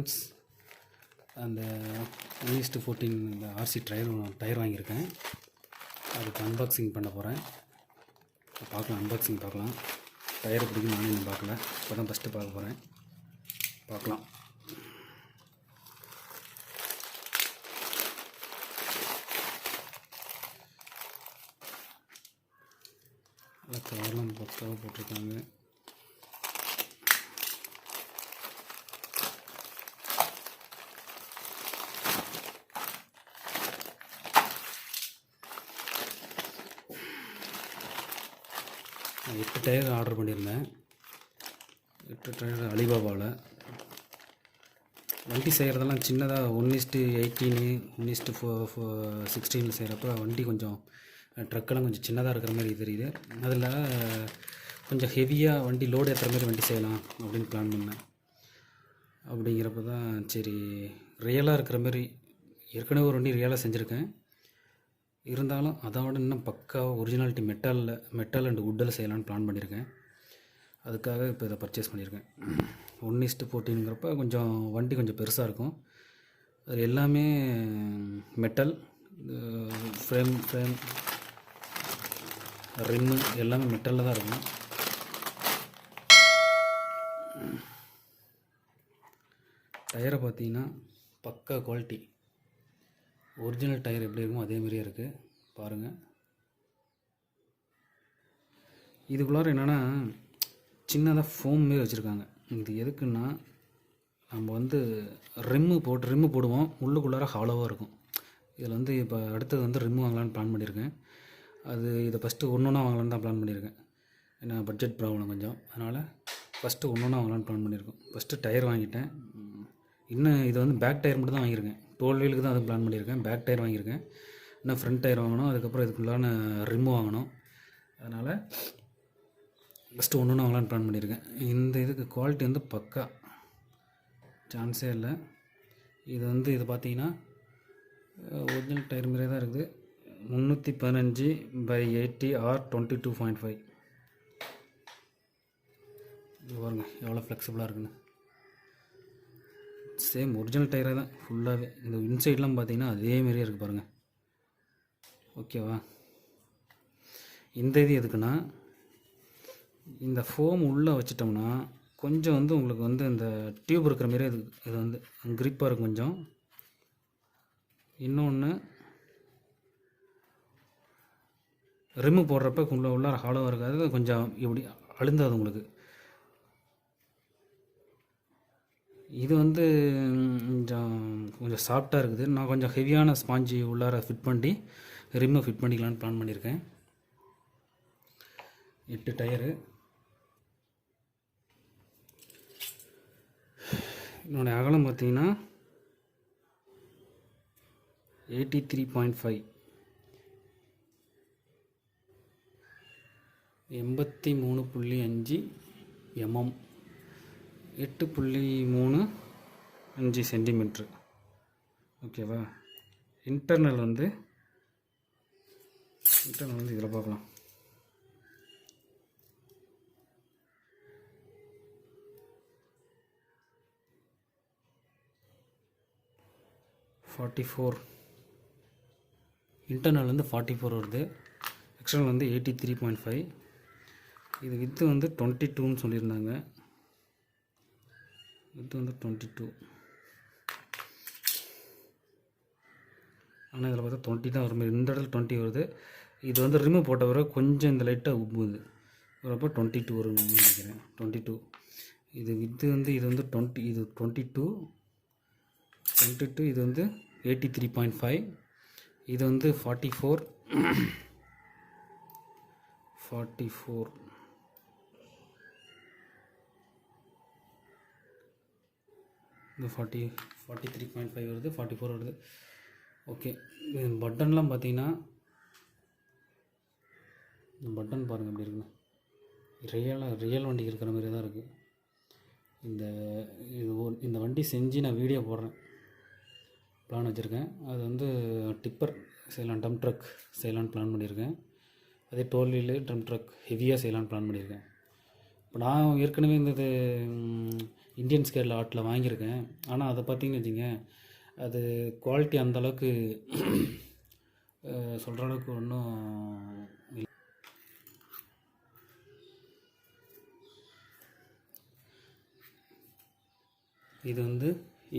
Friends, அந்த 1:14 இந்த RC tyre வாங்கியிருக்கேன். அதுக்கு அன்பாக்சிங் பண்ண போகிறேன். பார்க்கலாம், அன்பாக்சிங் பார்க்கலாம். டயர் பிடிக்கும் நானும் இன்னும் பார்க்கல, இப்போ தான் ஃபஸ்ட்டு பார்க்க போகிறேன். பார்க்கலாம். கவர்லாம் பக்காவாக போட்டிருக்காங்க. நான் 8 டயர் ஆர்டர் பண்ணியிருந்தேன். 8 டயர் அலிபாபாவில். வண்டி செய்கிறதெல்லாம் சின்னதாக 1:18 1:16 செய்கிறப்ப வண்டி கொஞ்சம் ட்ரக்கெல்லாம் கொஞ்சம் சின்னதாக இருக்கிற மாதிரி தெரியுது. அதில் கொஞ்சம் ஹெவியாக வண்டி லோடு ஏற்றுற மாதிரி வண்டி செய்யலாம் அப்படின்னு பிளான் பண்ணேன். அப்படிங்கிறப்ப தான் சரி, ரியலாக இருக்கிற மாதிரி ஏற்கனவே ஒரு வண்டி ரியலாக செஞ்சுருக்கேன். இருந்தாலும் அதோட இன்னும் பக்காவாக ஒரிஜினாலிட்டி மெட்டல் அண்ட் வுட்டில் செய்யலான்னு பிளான் பண்ணியிருக்கேன். அதுக்காக இப்போ இதை பர்ச்சேஸ் பண்ணியிருக்கேன். 1:14ங்கிறப்ப கொஞ்சம் வண்டி கொஞ்சம் பெருசாக இருக்கும். அது எல்லாமே மெட்டல், ஃப்ரேம் ரிம்மு எல்லாமே மெட்டலில் தான் இருக்கும். டயரை பார்த்தீங்கன்னா பக்கா குவாலிட்டி. ஒரிஜினல் டயர் எப்படி இருக்குமோ அதே மாதிரியே இருக்குது, பாருங்கள். இதுக்குள்ளார என்னென்னா சின்னதாக ஃபோம் மாரி வச்சுருக்காங்க. இது எதுக்குன்னா, நம்ம வந்து ரிம்மு போடுவோம், உள்ளுக்குள்ளார ஹாலோவாக இருக்கும். இதில் வந்து இப்போ அடுத்தது வந்து ரிம்மு வாங்கலான்னு பிளான் பண்ணியிருக்கேன். இதை ஃபஸ்ட்டு ஒன்றா வாங்கலான்னு தான் பிளான் பண்ணியிருக்கேன். ஏன்னா பட்ஜெட் ப்ராப்ளம் கொஞ்சம், அதனால் ஃபஸ்ட்டு ஒன்றா வாங்கலான்னு பிளான் பண்ணியிருக்கோம். ஃபஸ்ட்டு டயர் வாங்கிட்டேன். இன்னும் இது வந்து பேக் டயர் மட்டும் தான் வாங்கியிருக்கேன். 12 வீலுக்கு தான் அது பிளான் பண்ணியிருக்கேன். பேக் டயர் வாங்கியிருக்கேன். இன்னும் ஃப்ரண்ட் டயர் வாங்கணும். அதுக்கப்புறம் இதுக்குள்ளான ரிம்மு வாங்கணும். அதனால் ஃபஸ்ட்டு ஒன்று வாங்கலான்னு பிளான் பண்ணியிருக்கேன். இந்த இதுக்கு குவாலிட்டி வந்து பக்கா, சான்ஸே இல்லை. இது பார்த்தீங்கன்னா ஒரிஜினல் டயர் மாதிரியே தான் இருக்குது. 315/80 R 22.5. இது பாருங்கள் எவ்வளோ ஃப்ளெக்சிபிளாக இருக்குன்னு. சேம் ஒரிஜினல் டயராக தான் ஃபுல்லாகவே. இந்த இன்சைட்லாம் பார்த்தீங்கன்னா அதே மாதிரியே இருக்குது பாருங்கள். ஓகேவா? இந்த இது எதுக்குன்னா, இந்த ஃபோம் உள்ளே வச்சிட்டோம்னா கொஞ்சம் வந்து உங்களுக்கு வந்து இந்த டியூப் இருக்கிற மாரி இது வந்து க்ரிப்பாக இருக்கும் கொஞ்சம். இன்னொன்று, ரிம்மு போடுறப்ப உள்ளார ஹாலோவாக இருக்காது, கொஞ்சம் இப்படி அழுந்தாது உங்களுக்கு. இது வந்து கொஞ்சம் சாஃப்டாக இருக்குது. நான் கொஞ்சம் ஹெவியான ஸ்பாஞ்சு உள்ளார ஃபிட் பண்ணி ரிம்மை ஃபிட் பண்ணிக்கலான்னு பிளான் பண்ணியிருக்கேன். 8 டயரு. என்னோடய அகலம் பார்த்தீங்கன்னா 83.5 83.5 mm 8.35 சென்டிமீட்ரு. ஓகேவா? இன்டர்னல் வந்து இதில் பார்க்கலாம். இன்டர்னல் வந்து 44 வருது. எக்ஸ்டர்னல் வந்து 83.5. இது வித்து வந்து 22ன்னு சொல்லியிருந்தாங்க. இது வந்து 22, ஆனால் இதில் பார்த்தா 20 தான் வரும். இந்த இடத்துல 20 வருது. இது வந்து ரிமூவ் போட்ட பிறகு கொஞ்சம் இந்த லைட்டாக உப்புது வரப்போ 22 வரும்னு நினைக்கிறேன். 22. இது வித்து வந்து இது வந்து 20, இது 22. இது வந்து 83.5. இது வந்து 44. இது 43.5 வருது, 44 வருது. ஓகே. பட்டன்லாம் பார்த்தீங்கன்னா, இந்த பட்டன் பாருங்கள் எப்படி இருக்குன்னு. ரியல் வண்டி இருக்கிற மாதிரி தான் இருக்குது. இந்த வண்டி செஞ்சு நான் வீடியோ போடுறேன், பிளான் வச்சுருக்கேன். அது வந்து டிப்பர் செய்யலாம், டம்ப் ட்ரக் செய்யலான்னு பிளான் பண்ணியிருக்கேன். அதே 12 வீலு ட்ரம் ட்ரக் ஹெவியாக செய்யலான்னு பிளான் பண்ணியிருக்கேன். இப்போ நான் ஏற்கனவே இந்த இந்தியன் ஸ்கேல் ஆர்ட்டில் வாங்கியிருக்கேன். ஆனால் அதை பார்த்தீங்கன்னு வச்சுங்க, அது குவாலிட்டி அந்தளவுக்கு சொல்கிற அளவுக்கு ஒன்றும் இல்லை. இது வந்து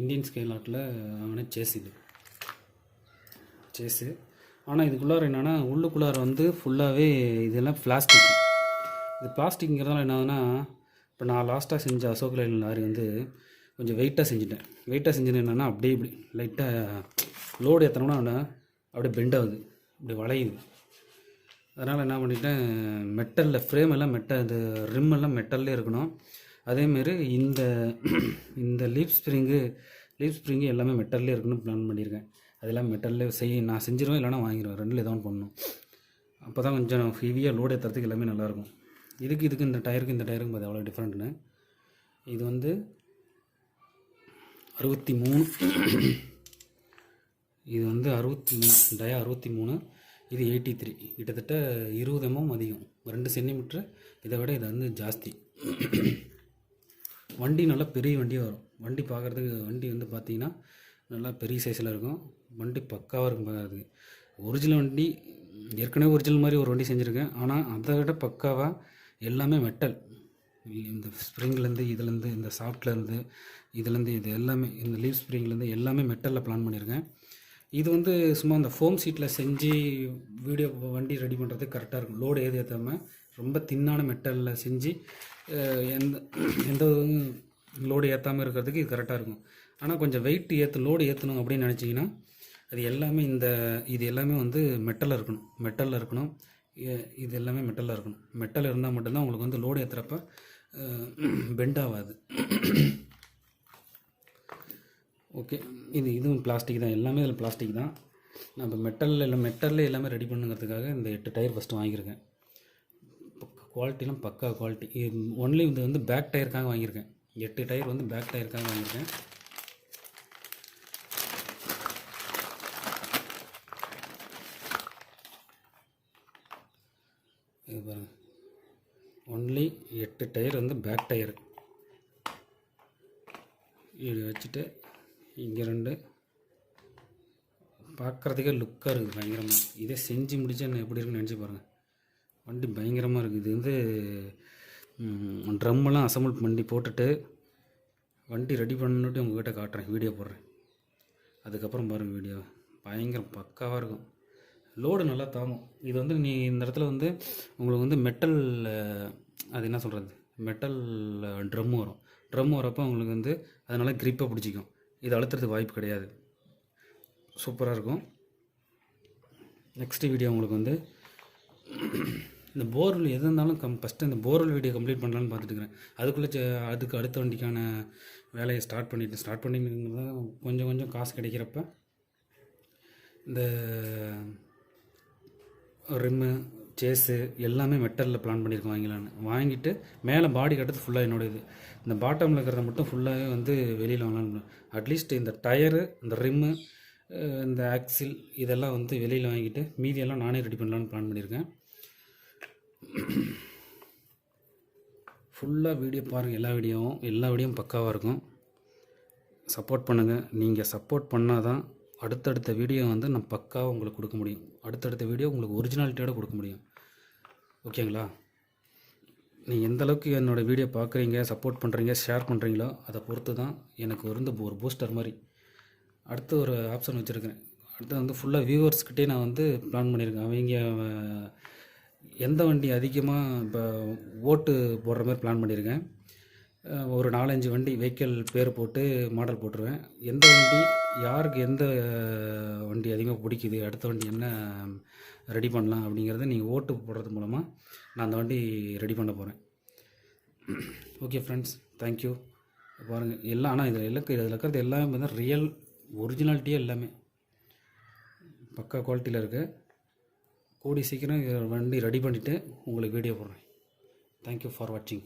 இந்தியன் ஸ்கேல் ஆர்ட்டில் வாங்கின சேஸு. ஆனால் இதுக்குள்ளார என்னென்னா, உள்ளுக்குள்ளார வந்து ஃபுல்லாகவே இதெல்லாம் பிளாஸ்டிக். இது பிளாஸ்டிக்ங்கிறதால என்ன ஆகுதுன்னா, இப்போ நான் லாஸ்ட்டாக செஞ்ச அசோக் லைன் லாரி வந்து கொஞ்சம் வெயிட்டாக செஞ்சுட்டேன். என்னென்னா அப்படியே இப்படி லைட்டாக லோடு ஏற்றினோம்னா அப்படியே பெண்ட் ஆகுது, இப்படி வளையுது. அதனால் என்ன பண்ணிட்டேன், மெட்டலில் ஃப்ரேம் எல்லாம் இது ரிம் எல்லாம் மெட்டல்லே இருக்கணும். அதேமாரி இந்த லீஃப் ஸ்ப்ரிங்கு எல்லாமே மெட்டல்லே இருக்கணும்னு பிளான் பண்ணியிருக்கேன். அதெல்லாம் மெட்டல்லே நான் செஞ்சிருவேன், இல்லைனா வாங்கிடுவேன். ரெண்டில் ஏதோ ஒன்று பண்ணணும். அப்போ தான் கொஞ்சம் ஹெவியாக லோடு ஏற்றுறதுக்கு எல்லாமே நல்லாயிருக்கும். இதுக்கு இந்த டயருக்கும் பார்த்து எவ்வளோ டிஃப்ரெண்ட்டுன்னு. இது வந்து 63, இது வந்து 63 டயா 63, இது 83. கிட்டத்தட்ட 20 mm அதிகம், 2 சென்டிமீட்ரு இதை விட இது வந்து ஜாஸ்தி. வண்டி நல்லா பெரிய வண்டியாக வரும். வண்டி பார்க்குறதுக்கு வண்டி வந்து பார்த்திங்கன்னா நல்லா பெரிய சைஸில் இருக்கும். வண்டி பக்காவாக இருக்கும் பார்க்குறதுக்கு. ஒரிஜினல் வண்டி ஏற்கனவே ஒரிஜினல் மாதிரி ஒரு வண்டி செஞ்சுருக்கேன். ஆனால் அதை விட பக்காவாக எல்லாமே மெட்டல். இந்த ஸ்ப்ரிங்லேருந்து இதுலேருந்து இந்த சாஃப்ட்லேருந்து இதுலேருந்து இது எல்லாமே, இந்த லீவ் ஸ்ப்ரிங்லேருந்து எல்லாமே மெட்டலில் பிளான் பண்ணியிருக்கேன். இது வந்து சும்மா அந்த ஃபோம் சீட்டில் செஞ்சு வீடியோ வண்டி ரெடி பண்ணுறதுக்கு கரெக்டாக இருக்கும். லோடு ஏற்றாமல் ரொம்ப தின்னான மெட்டலில் செஞ்சு எந்த லோடு ஏற்றாமல் இருக்கிறதுக்கு இது கரெக்டாக இருக்கும். ஆனால் கொஞ்சம் வெயிட் லோடு ஏற்றணும் அப்படின்னு நினச்சிங்கன்னா அது எல்லாமே இது எல்லாமே வந்து மெட்டலில் இருக்கணும். இது எல்லாமே மெட்டலில் இருக்கணும். மெட்டல் இருந்தால் மட்டும்தான் உங்களுக்கு வந்து லோடு ஏற்றுறப்ப பெண்ட் ஆகாது. ஓகே, இதுவும் பிளாஸ்டிக் தான். எல்லாமே இதில் பிளாஸ்டிக் தான். நான் இப்போ மெட்டலில் எல்லாமே ரெடி பண்ணுங்கிறதுக்காக இந்த 8 டயர் ஃபஸ்ட்டு வாங்கியிருக்கேன். குவாலிட்டிலாம் பக்கா குவாலிட்டி. ஒன்லி இது வந்து பேக் டயருக்காக வாங்கியிருக்கேன். 8 டயர் வந்து பேக் டயருக்காக வாங்கியிருக்கேன். இது பாருங்கள், ஒன்லி 8 டயர் வந்து பேக் டயரு. இது வச்சுட்டு இங்கே 2 பார்க்குறதுக்கே லுக்காக இருக்குது பயங்கரமாக. இதே செஞ்சு முடிச்சா எப்படி இருக்குன்னு நினச்சி பாருங்கள். வண்டி பயங்கரமாக இருக்குது. இது வந்து ட்ரம்மெல்லாம் அசம்பிள் பண்ணி போட்டுட்டு வண்டி ரெடி பண்ணிட்டு உங்கள்கிட்ட காட்டுறேன், வீடியோ போடுறேன். அதுக்கப்புறம் பாருங்கள் வீடியோ. பயங்கரம் பக்காவாக இருக்கும். லோடு நல்லா தாங்கும். இது வந்து இந்த இடத்துல வந்து உங்களுக்கு வந்து மெட்டல், அது என்ன சொல்கிறது, மெட்டல் ட்ரம் வரப்போ உங்களுக்கு வந்து அதனால் க்ரிப்பை பிடிச்சிக்கும். இது அழுத்துறதுக்கு வாய்ப்பு கிடையாது. சூப்பராக இருக்கும். நெக்ஸ்ட்டு வீடியோ உங்களுக்கு வந்து இந்த போர்வெல் எது இருந்தாலும் ஃபஸ்ட்டு இந்த போர்வெல் வீடியோ கம்ப்ளீட் பண்ணலான்னு பார்த்துட்டு இருக்கிறேன். அதுக்கு அடுத்த வண்டிக்கான வேலையை ஸ்டார்ட் பண்ணிட்டு கொஞ்சம் காசு கிடைக்கிறப்ப இந்த ரிம்மு சேஸு எல்லாமே மெட்டலில் பிளான் பண்ணியிருக்கோம் வாங்கிட்டு மேலே பாடி கட்டுறது ஃபுல்லாக என்னோட இது. இந்த பாட்டமில் இருக்கிறத மட்டும் ஃபுல்லாகவே வந்து வெளியில் வாங்கலான்னு. அட்லீஸ்ட் இந்த டயரு, இந்த ரிம்மு, இந்த ஆக்சில் இதெல்லாம் வந்து வெளியில் வாங்கிட்டு மீதியெல்லாம் நானே ரெடி பண்ணலான்னு பிளான் பண்ணியிருக்கேன். ஃபுல்லாக வீடியோ பாருங்கள். எல்லா வீடியோவும் பக்காவாக இருக்கும். சப்போர்ட் பண்ணுங்கள். நீங்கள் சப்போர்ட் பண்ணால் தான் அடுத்தடுத்த வீடியோ வந்து நான் பக்காவாக உங்களுக்கு கொடுக்க முடியும். அடுத்தடுத்த வீடியோ உங்களுக்கு ஒரிஜினாலிட்டியோட கொடுக்க முடியும். ஓகேங்களா? நீங்கள் எந்தளவுக்கு என்னோடய வீடியோ பார்க்குறீங்க, சப்போர்ட் பண்ணுறீங்க, ஷேர் பண்ணுறீங்களோ அதை பொறுத்து தான் எனக்கு ஒரு பூஸ்டர் மாதிரி அடுத்து ஒரு ஆப்ஷன் வச்சுருக்கேன். அடுத்து வந்து ஃபுல்லாக வியூவர்ஸ்கிட்டே நான் வந்து பிளான் பண்ணியிருக்கேன். அவங்க எந்த வண்டி அதிகமாக இப்போ ஓட்டு போடுற மாதிரி பிளான் பண்ணியிருக்கேன். ஒரு 4-5 வண்டி வெஹிக்கிள் பேர் போட்டு மாடல் போட்டுருவேன். எந்த வண்டி யாருக்கு எந்த வண்டி அதிகமாக பிடிக்குது, அடுத்த வண்டி என்ன ரெடி பண்ணலாம் அப்படிங்கிறத நீங்கள் ஓட்டு போடுறது மூலமாக நான் அந்த வண்டி ரெடி பண்ண போகிறேன். Okay friends, thank you. பாருங்கள் எல்லாம். ஆனால் இதில் இருக்கிறது எல்லாமே பார்த்தா ரியல் ஒரிஜினாலிட்டியாக எல்லாமே பக்கா குவாலிட்டியில் இருக்குது. கூடி சீக்கிரம் வண்டி ரெடி பண்ணிவிட்டு உங்களுக்கு வீடியோ போடுறேன். தேங்க்யூ ஃபார் வாட்சிங்.